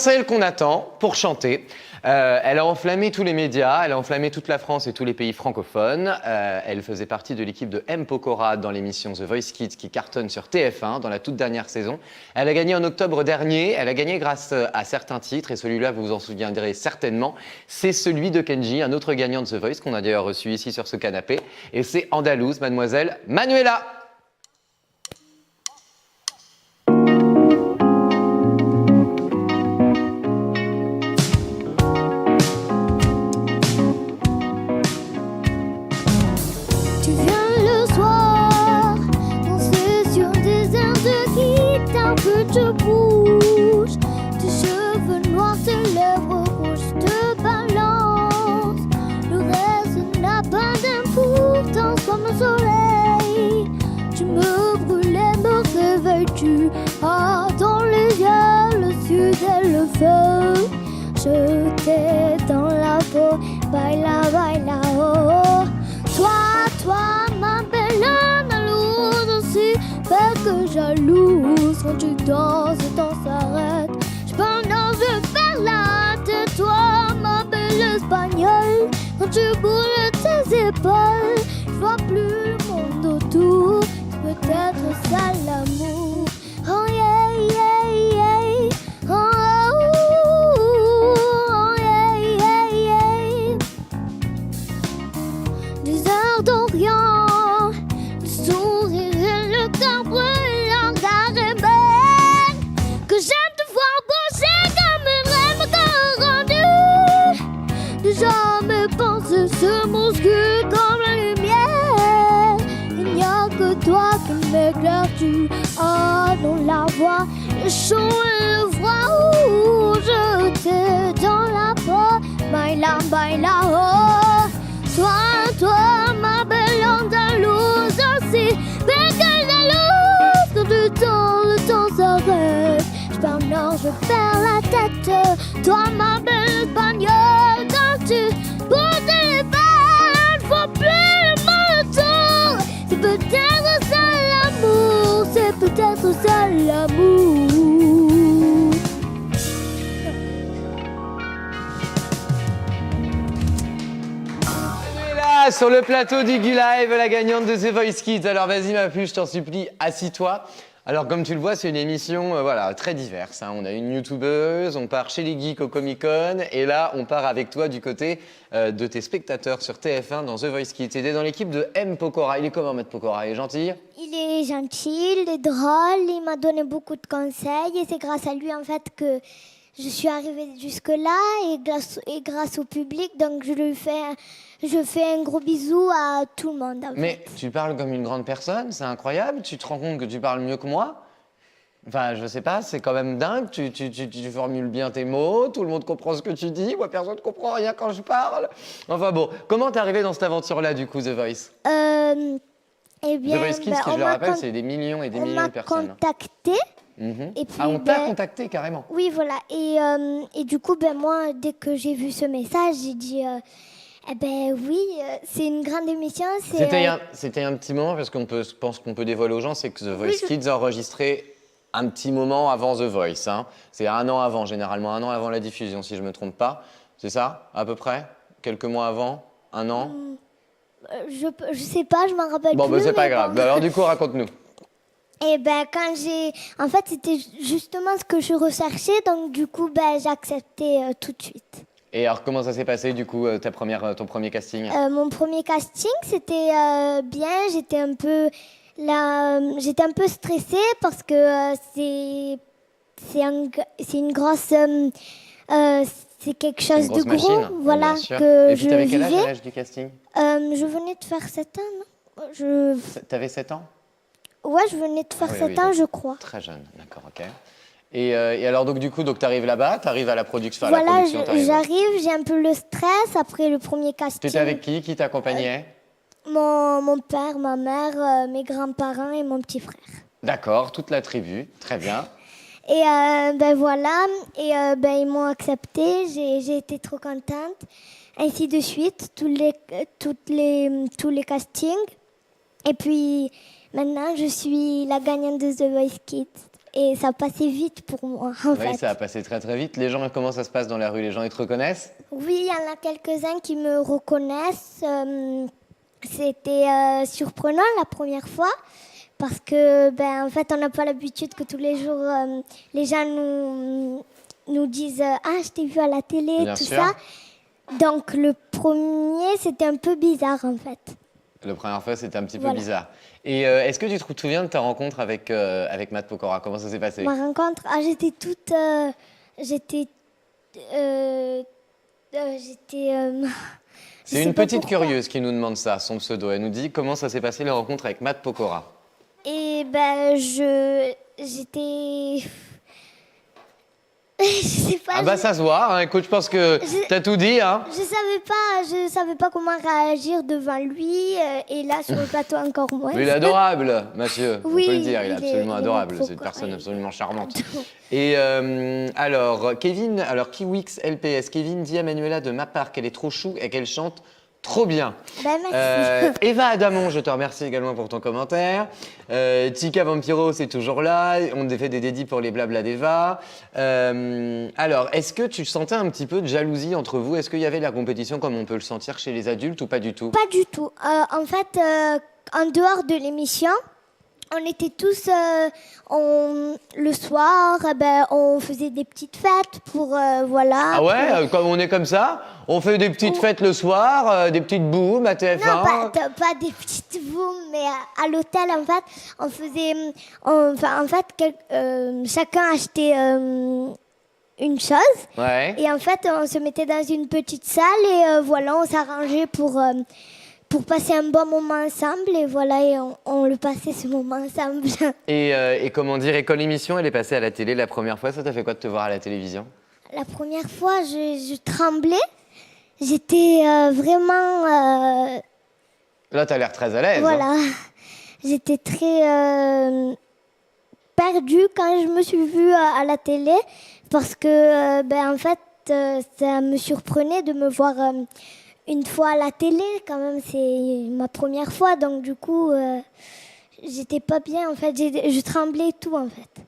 Celle qu'on attend pour chanter. Elle a enflammé tous les médias, elle a enflammé toute la France et tous les pays francophones. Elle faisait partie de l'équipe de M. Pokora dans l'émission The Voice Kids qui cartonne sur TF1 dans la toute dernière saison. Elle a gagné en octobre dernier, elle a gagné grâce à certains titres et celui-là, vous vous en souviendrez certainement, c'est celui de Kenji, un autre gagnant de The Voice qu'on a d'ailleurs reçu ici sur ce canapé. Et c'est Andalouse, mademoiselle Manuela. Tu bouges, tes cheveux noirs, tes lèvres rouges te balancent. Le reste n'a pas d'importance comme le soleil. Tu me brûlais, me réveilles-tu? Ah, dans les yeux, le sud et le feu. Je t'ai dans la peau, baila, baila, oh. Toi, ma belle Andalouse aussi, fait que jalouse. Quand tu danses, le temps s'arrête. Cependant, je perds la tête. Toi, ma belle espagnole, quand tu bouges tes épaules, je vois plus le monde autour. C'est peut-être ça l'amour. Oh yeah, yeah, yeah. Oh, oh, yeah, yeah, yeah. Des heures d'Orient, le sourire et le cœur brûlant d'arrêt. Que j'aime te voir bouger comme une reine rendue. Déjà mes pensées se musculent comme la lumière. Il n'y a que toi qui m'éclaires-tu. Ah, dans la voix, le chaud et le froid. Où je t'ai dans la peau. Baila, baila, oh. Toi, ma belle Andalouse aussi. Mais que jalouse, quand le temps s'arrête. Cependant, je perds la tête. Toi, ma belle espagnole, quand tu bouges les balles, faut plus le moto. C'est peut-être ça l'amour, c'est peut-être ça l'amour. Sur le plateau d'Iggy Live, la gagnante de The Voice Kids. Alors vas-y ma puce, je t'en supplie, assis-toi. Alors comme tu le vois, c'est une émission voilà, très diverse. Hein. On a une youtubeuse, on part chez les geeks au Comic-Con et là on part avec toi du côté de tes spectateurs sur TF1 dans The Voice Kids. Et t'es dans l'équipe de M. Pokora. Il est comment Maître Pokora? Il est gentil? Il est gentil, il est drôle, il m'a donné beaucoup de conseils et c'est grâce à lui en fait que je suis arrivée jusque-là et grâce au public, donc je fais un gros bisou à tout le monde. Mais tu parles comme une grande personne, c'est incroyable. Tu te rends compte que tu parles mieux que moi? Enfin, je sais pas, c'est quand même dingue. Tu formules bien tes mots, tout le monde comprend ce que tu dis. Moi, personne ne comprend rien quand je parle. Enfin bon, comment t'es arrivé dans cette aventure-là, du coup, The Voice? Eh bien, The Voice Kids, je le rappelle, c'est des millions et des millions de personnes. On m'a contacté. Et puis, on t'a contacté carrément. Oui, voilà. Et du coup, moi, dès que j'ai vu ce message, j'ai dit eh ben oui, c'est une grande émission. C'était un petit moment, parce je pense qu'on peut dévoiler aux gens, c'est que The Voice Kids a enregistré un petit moment avant The Voice. Hein. C'est un an avant, généralement, un an avant la diffusion, si je ne me trompe pas. C'est ça, à peu près? Quelques mois avant? Un an? Je sais pas, je m'en rappelle plus. Bon, c'est pas grave. Bon. Alors du coup, raconte-nous. Et en fait, c'était justement ce que je recherchais, donc du coup, j'ai accepté tout de suite. Et alors, comment ça s'est passé, du coup, ton premier casting? Mon premier casting, c'était bien. J'étais un peu stressée parce que c'est une grosse... c'est quelque chose de gros, machine, voilà, que je vivais. Et puis, t'avais quel âge à l'âge du casting? Je venais de faire 7 ans, non? T'avais 7 ans? Ouais, je venais de faire 7 ans, je crois. Très jeune, d'accord, ok. Et alors, donc, du coup, t'arrives là-bas, t'arrives à la production. Voilà, j'arrive, j'ai un peu le stress après le premier casting. Tu étais avec qui? Qui t'accompagnait? Mon père, ma mère, mes grands-parents et mon petit frère. D'accord, toute la tribu, très bien. Et voilà, et ils m'ont accepté, j'ai été trop contente. Ainsi de suite, tous les castings. Et puis maintenant, je suis la gagnante de The Voice Kids. et ça passait vite pour moi, en Oui, fait. ça a passé très très vite. Les gens, comment ça se passe dans la rue? Les gens, ils te reconnaissent? Oui, il y en a quelques-uns qui me reconnaissent. C'était surprenant la première fois parce que, ben, en fait, on n'a pas l'habitude que tous les jours, les gens nous disent Ah, je t'ai vu à la télé, Bien tout sûr. ça. Donc, le premier, c'était un peu bizarre, en fait. La première fois, c'était un petit peu Voilà. bizarre. Et est-ce que tu te souviens de ta rencontre avec Matt Pokora? Comment ça s'est passé? Ma rencontre, j'étais toute. J'étais. J'étais. je C'est sais une pas petite pourquoi. curieuse qui nous demande ça, son pseudo. Elle nous dit comment ça s'est passé la rencontre avec Matt Pokora. Et ben, j'étais. Je sais pas. Ah bah ça se voit, hein. Écoute, je pense que t'as tout dit, hein. Je savais pas comment réagir devant lui et là sur le plateau encore moins. Mais il est adorable, monsieur, Oui, on peut le dire, il est il est- absolument il est adorable, trop c'est une personne correct. absolument charmante. Et alors, Kiwix LPS, Kevin dit à Manuela de ma part qu'elle est trop chou et qu'elle chante trop bien. Ben merci. Eva Adamon, je te remercie également pour ton commentaire. Tika Vampiro, c'est toujours là. On fait des dédits pour les blabla d'Eva. Alors, est-ce que tu sentais un petit peu de jalousie entre vous? Est-ce qu'il y avait de la compétition comme on peut le sentir chez les adultes ou pas du tout? Pas du tout. En fait, en dehors de l'émission, on était tous le soir, ben, on faisait des petites fêtes pour voilà. Ah ouais, comme on est comme ça? On fait des petites fêtes le soir, des petites booms à TF1. Non, pas des petites booms, mais à l'hôtel, en fait, on faisait. En fait, chacun achetait une chose. Ouais. Et en fait, on se mettait dans une petite salle et voilà, on s'arrangeait pour passer un bon moment ensemble. Et voilà, et on le passait ce moment ensemble. Et comment dire, et quand l'émission elle est passée à la télé la première fois, ça t'a fait quoi de te voir à la télévision? La première fois, je tremblais. J'étais vraiment. Là, t'as l'air très à l'aise. Hein. Voilà. J'étais très perdue quand je me suis vue à la télé parce que, ben, en fait, ça me surprenait de me voir une fois à la télé. Quand même, c'est ma première fois, donc du coup, j'étais pas bien. En fait, je tremblais et tout, en fait.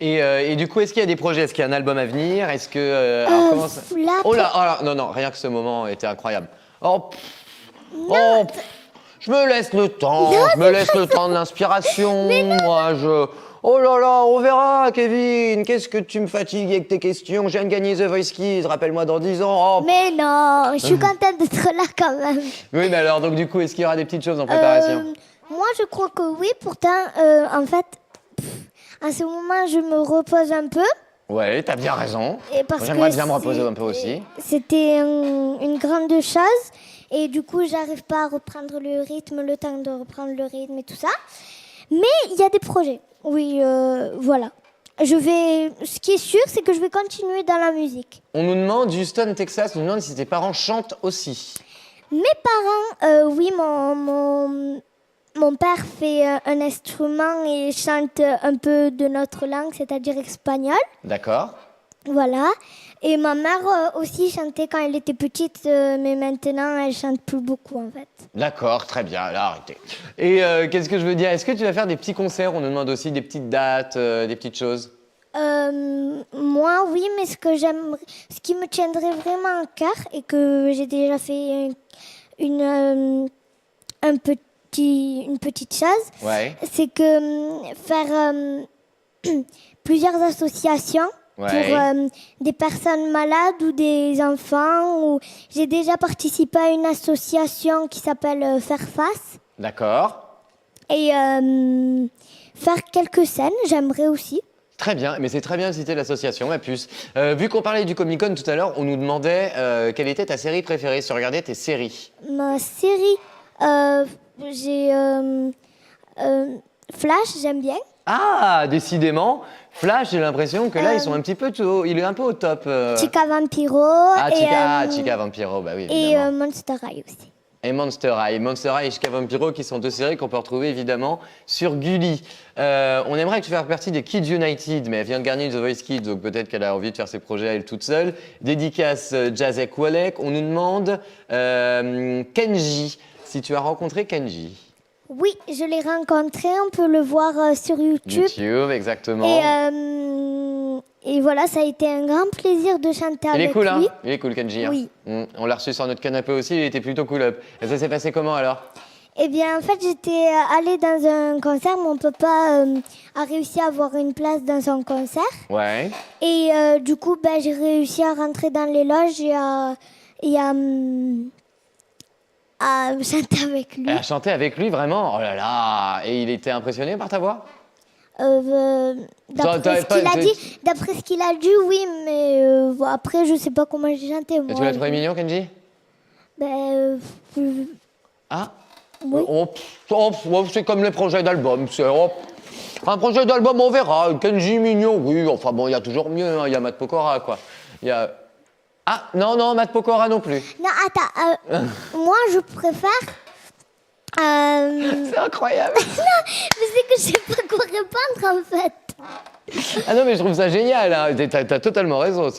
Et du coup, est-ce qu'il y a des projets? Est-ce qu'il y a un album à venir? Est-ce que. Alors, comment ça... là, Oh là, oh là, non, non, rien que ce moment était incroyable. Oh, je me laisse le temps, je me laisse le temps de l'inspiration. Moi, je. Oh là là, on verra, Kevin. Qu'est-ce que tu me fatigues avec tes questions? Je viens de gagner The Voice Kids, rappelle-moi dans 10 ans. Oh. Mais non, je suis contente d'être là quand même. Oui, mais alors, donc du coup, est-ce qu'il y aura des petites choses en préparation? Moi, je crois que oui. Pourtant, en fait, en ce moment, je me repose un peu. Ouais, t'as bien raison. Et parce J'aimerais que bien me reposer c'est- un peu aussi. C'était une grande chose. Et du coup, j'arrive pas à reprendre le rythme, le temps de reprendre le rythme et tout ça. Mais il y a des projets. Oui, voilà. Ce qui est sûr, c'est que je vais continuer dans la musique. On nous demande, Houston, Texas, nous demande si tes parents chantent aussi. Mes parents, oui, mon père fait un instrument et chante un peu de notre langue, c'est-à-dire espagnol. D'accord. Voilà. Et ma mère aussi chantait quand elle était petite, mais maintenant elle chante plus beaucoup en fait. D'accord, très bien, là, arrêtez. Et qu'est-ce que je veux dire? Est-ce que tu vas faire des petits concerts? On nous demande aussi des petites dates, des petites choses. Moi, oui, mais ce qui me tiendrait vraiment à cœur et que j'ai déjà fait une petite chose, Ouais. c'est que faire plusieurs associations. Ouais. Pour des personnes malades ou des enfants. J'ai déjà participé à une association qui s'appelle Faire Face. D'accord. Et faire quelques scènes, j'aimerais aussi. Très bien, mais c'est très bien de citer l'association, ma puce. Vu qu'on parlait du Comic-Con tout à l'heure, on nous demandait quelle était ta série préférée, si tu regardais tes séries. Ma série, j'ai Flash, j'aime bien. Ah, décidément, Flash, j'ai l'impression que là, ils sont un petit peu il est un peu au top. Chica Vampiro Chica Vampiro, bah oui, et évidemment. Monster High aussi. Et Monster High. Monster High et Chica Vampiro, qui sont deux séries qu'on peut retrouver évidemment sur Gulli. On aimerait que tu fasses partie des Kids United, mais elle vient de gagner The Voice Kids, donc peut-être qu'elle a envie de faire ses projets à elle toute seule. Dédicace Jazek Walek. On nous demande Kenji, si tu as rencontré Kenji. Oui, je l'ai rencontré, on peut le voir sur YouTube. YouTube, exactement. Et voilà, ça a été un grand plaisir de chanter Il est avec cool, hein? lui. Il est cool, Kenji. Hein. Oui. On l'a reçu sur notre canapé aussi, il était plutôt cool up. Et ça s'est passé comment alors? Eh bien, en fait, j'étais allée dans un concert. Mon papa a réussi à avoir une place dans son concert. Ouais. Et du coup, ben, j'ai réussi à rentrer dans les loges à chanter avec lui. Elle a chanté avec lui, vraiment? Oh là là! Et il était impressionné par ta voix? D'après ce qu'il a dit, oui, mais après, je sais pas comment j'ai chanté. Et Moi. tu l'as trouvé mignon, Kenji? Ah? Oui. C'est comme les projets d'album. Un projet d'album, on verra. Kenji mignon, oui. Enfin bon, il y a toujours mieux. Hein. Il y a Matt Pokora, quoi. Il y a... Ah, non, Matt Pokora non plus. Non, attends. Moi, je préfère... C'est incroyable. Non, mais c'est que je sais pas quoi répondre, en fait. Ah non, mais je trouve ça génial. Hein. T'as totalement raison.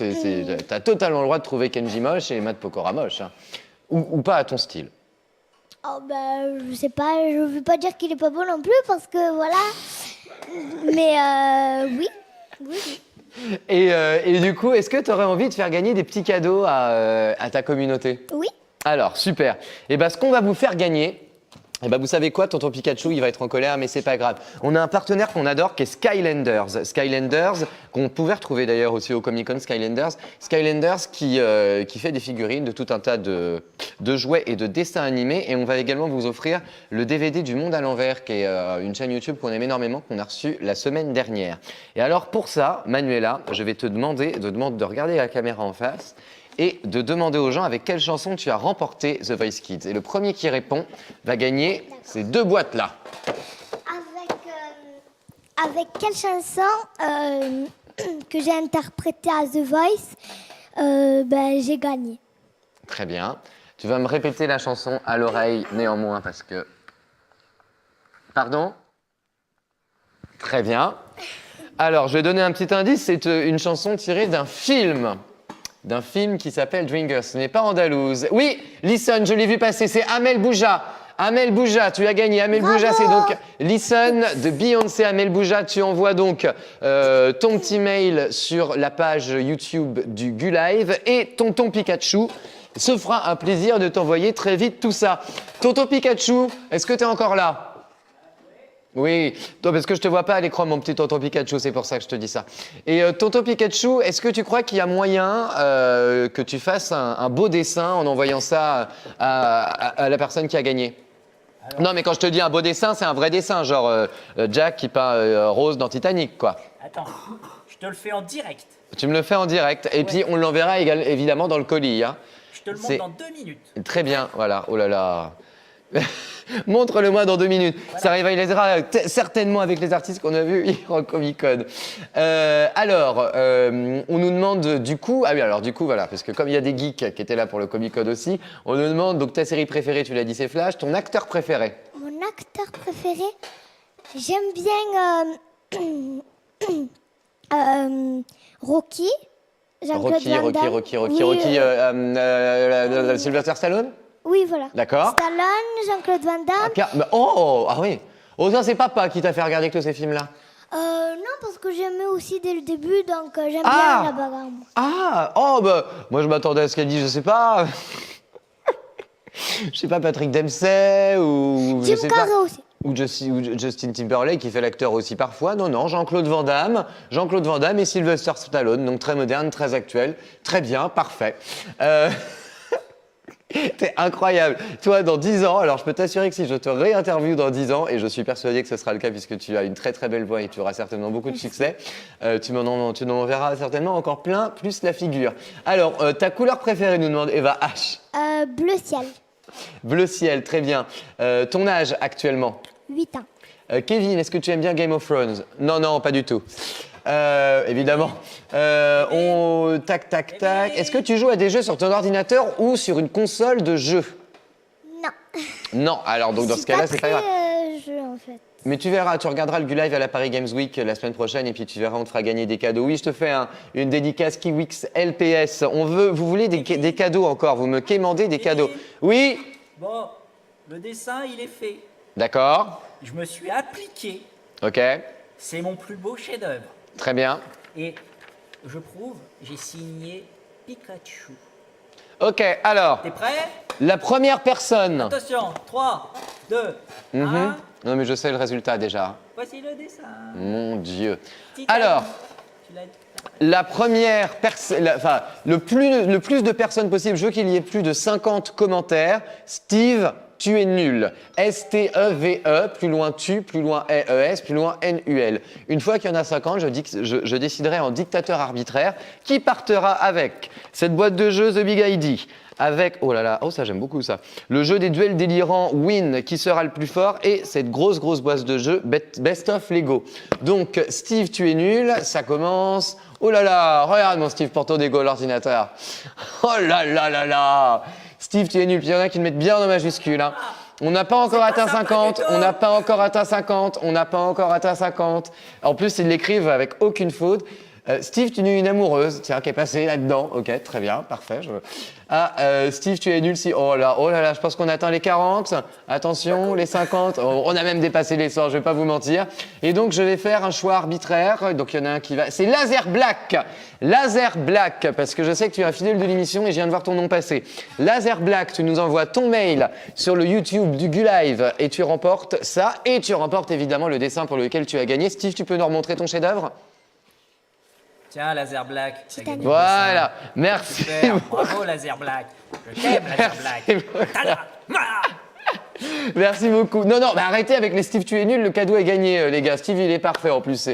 T'as totalement le droit de trouver Kenji moche et Matt Pokora moche. Hein. Ou pas à ton style. Oh ben, je sais pas, je veux pas dire qu'il est pas beau non plus parce que voilà. Mais oui. Et du coup, est-ce que tu aurais envie de faire gagner des petits cadeaux à ta communauté? Oui. Alors, super. Et ben, ce qu'on va vous faire gagner, eh ben, vous savez quoi, tonton Pikachu, il va être en colère, mais c'est pas grave. On a un partenaire qu'on adore qui est Skylanders. Skylanders, qu'on pouvait retrouver d'ailleurs aussi au Comic Con Skylanders. Skylanders qui fait des figurines de tout un tas de jouets et de dessins animés. Et on va également vous offrir le DVD du Monde à l'envers, qui est une chaîne YouTube qu'on aime énormément, qu'on a reçue la semaine dernière. Et alors pour ça, Manuela, je vais te demander de regarder la caméra en face et de demander aux gens avec quelle chanson tu as remporté The Voice Kids. Et le premier qui répond va gagner ces 2 boîtes-là. Avec quelle chanson que j'ai interprétée à The Voice, ben, j'ai gagné. Très bien. Tu vas me répéter la chanson à l'oreille néanmoins parce que... Pardon? Très bien. Alors, je vais donner un petit indice. C'est une chanson tirée d'un film qui s'appelle Dreamgirls. Ce n'est pas andalouse. Oui, Listen, je l'ai vu passer, c'est Amel Bouja. Amel Bouja, tu as gagné. Amel Bouja, c'est donc Listen de Beyoncé. Amel Bouja, tu envoies donc ton petit mail sur la page YouTube du GuLive et tonton Pikachu se fera un plaisir de t'envoyer très vite tout ça. Tonton Pikachu, est-ce que tu es encore là? Oui, toi, parce que je te vois pas à l'écran, mon petit tonton Pikachu, c'est pour ça que je te dis ça. Et tonton Pikachu, est-ce que tu crois qu'il y a moyen que tu fasses un beau dessin en envoyant ça à la personne qui a gagné? Alors, non, mais quand je te dis un beau dessin, c'est un vrai dessin, genre Jack qui peint Rose dans Titanic, quoi. Attends, je te le fais en direct. Tu me le fais en direct, et puis on l'enverra évidemment dans le colis. Hein. Je te le montre dans 2 minutes. Très bien, voilà, oh là là. Montre-le-moi dans 2 minutes. Voilà. Ça rivalisera certainement avec les artistes qu'on a vus hier au Comic Con. On nous demande du coup, ah oui, alors du coup, voilà, parce que comme il y a des geeks qui étaient là pour le Comic Con aussi, on nous demande donc ta série préférée, tu l'as dit, c'est Flash, ton acteur préféré? Mon acteur préféré, j'aime bien Rocky. Rocky, Sylvester Stallone? Oui, voilà. D'accord. Stallone, Jean-Claude Van Damme. Ah oui. Oh, ça, c'est papa qui t'a fait regarder tous ces films-là. Non, parce que j'aimais aussi dès le début, donc j'aime bien la bagarre. Moi, je m'attendais à ce qu'elle dise, je sais pas. Je sais pas, Patrick Dempsey ou... Jim Carrey aussi. Ou Justin Timberlake qui fait l'acteur aussi parfois. Non, Jean-Claude Van Damme et Sylvester Stallone. Donc très moderne, très actuel. Très bien, parfait. T'es incroyable. Toi, dans 10 ans, alors je peux t'assurer que si je te réinterviewe dans 10 ans, et je suis persuadé que ce sera le cas puisque tu as une très très belle voix et tu auras certainement beaucoup de succès, tu m'en enverras certainement encore plein, plus la figure. Alors, ta couleur préférée, nous demande Eva H. Bleu ciel. Bleu ciel, très bien. Ton âge actuellement? 8 ans. Kevin, est-ce que tu aimes bien Game of Thrones? Non, pas du tout. Évidemment. Tac. Est-ce que tu joues à des jeux sur ton ordinateur ou sur une console de jeu? Non. Non, alors donc dans ce cas-là, c'est pas grave. Jeu, en fait. Mais tu verras, tu regarderas le GuLive à la Paris Games Week la semaine prochaine et puis tu verras, on te fera gagner des cadeaux. Oui, je te fais une dédicace Kiwix LPS. Vous voulez des cadeaux encore, vous me quémandez des cadeaux. Oui? Bon, le dessin, il est fait. D'accord. Je me suis appliqué. Ok. C'est mon plus beau chef-d'œuvre. Très bien. Et je prouve, j'ai signé Pikachu. Ok, alors, T'es prêt? la première personne. Attention, 3, 2, 1. Mhm. Non, mais je sais le résultat déjà. Voici le dessin. Mon Dieu. Petit Alors, cadeau. Tu l'as dit. la première personne, enfin, le plus de personnes possible, je veux qu'il y ait plus de 50 commentaires. Steve, tu es nul. S-T-E-V-E, plus loin tu, plus loin E-E-S, plus loin N-U-L. Une fois qu'il y en a 50, je déciderai en dictateur arbitraire qui partira avec cette boîte de jeu The Big ID. Avec, oh là là, oh ça j'aime beaucoup ça, le jeu des duels délirants Win qui sera le plus fort et cette grosse boîte de jeu Best of Lego. Donc Steve tu es nul, ça commence, oh là là, regarde mon Steve Porto Dego l'ordinateur, oh là là là là, Steve tu es nul, puis il y en a qui le mettent bien en majuscule. Hein. On n'a pas encore atteint 50, on n'a pas encore atteint 50, on n'a pas encore atteint 50. En plus ils l'écrivent avec aucune faute. Steve, tu es une amoureuse, tiens, qui est passée là-dedans. Ok, très bien, parfait. Steve, tu es nul si. Oh là là, je pense qu'on atteint les 40. Attention, les 50. Oh, on a même dépassé les 100, je vais pas vous mentir. Et donc, je vais faire un choix arbitraire. Donc, il y en a un qui va. C'est Laser Black. Laser Black, parce que je sais que tu es un fidèle de l'émission et je viens de voir ton nom passer. Laser Black, tu nous envoies ton mail sur le YouTube du GuLive et tu remportes ça. Et tu remportes évidemment le dessin pour lequel tu as gagné. Steve, tu peux nous remontrer ton chef-d'œuvre? Tiens, Laser Black. t'as gagné le Voilà, dessin. merci. Super, bravo Laser Black. Je t'aime Laser Black. Tada. Ah. Merci beaucoup. Non, mais arrêtez avec les Steve, tu es nul, le cadeau est gagné, les gars. Steve, il est parfait en plus.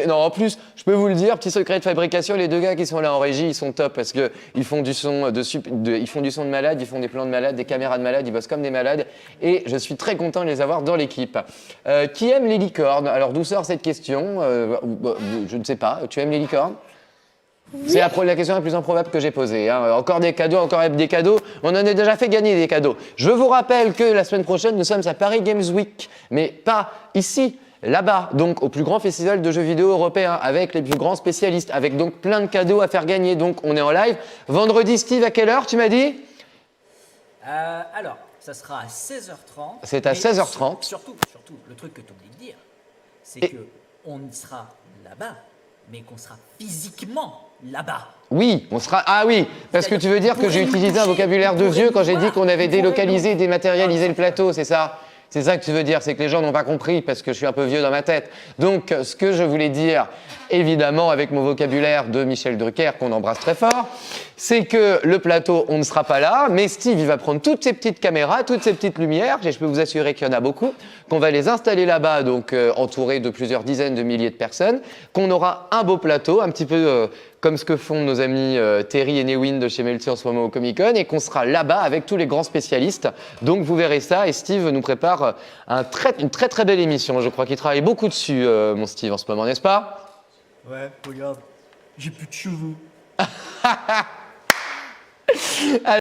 Non, en plus, je peux vous le dire, petit secret de fabrication, les deux gars qui sont là en régie, ils sont top parce qu'ils font du son ils font du son de malade, ils font des plans de malade, des caméras de malade, ils bossent comme des malades. Et je suis très content de les avoir dans l'équipe. Qui aime les licornes? Alors, d'où sort cette question? Je ne sais pas. Tu aimes les licornes? C'est la question la plus improbable que j'ai posée. Hein. Encore des cadeaux, On en a déjà fait gagner des cadeaux. Je vous rappelle que la semaine prochaine, nous sommes à Paris Games Week, mais pas ici, là-bas, donc au plus grand festival de jeux vidéo européen, avec les plus grands spécialistes, avec donc plein de cadeaux à faire gagner. Donc on est en live. Vendredi, Steve, à quelle heure tu m'as dit? Alors, ça sera à 16h30. C'est à mais 16h30. Surtout, le truc que tu oublies de dire, c'est qu'on y sera là-bas, mais qu'on sera physiquement là-bas. Oui, on sera. Ah oui, parce que tu veux dire que j'ai utilisé un vocabulaire de vieux quand j'ai dit qu'on avait délocalisé, dématérialisé le plateau, c'est ça? C'est ça que tu veux dire, c'est que les gens n'ont pas compris parce que je suis un peu vieux dans ma tête. Donc, ce que je voulais dire, évidemment, avec mon vocabulaire de Michel Drucker, qu'on embrasse très fort, c'est que le plateau, on ne sera pas là, mais Steve, il va prendre toutes ces petites caméras, toutes ces petites lumières, et je peux vous assurer qu'il y en a beaucoup, qu'on va les installer là-bas, donc entourés de plusieurs dizaines de milliers de personnes, qu'on aura un beau plateau, un petit peu comme ce que font nos amis Terry et Newin de chez Melty en ce moment au Comic-Con, et qu'on sera là-bas avec tous les grands spécialistes. Donc vous verrez ça, et Steve nous prépare une très très belle émission. Je crois qu'il travaille beaucoup dessus, mon Steve, en ce moment, n'est-ce pas? Ouais, regarde, j'ai plus de cheveux.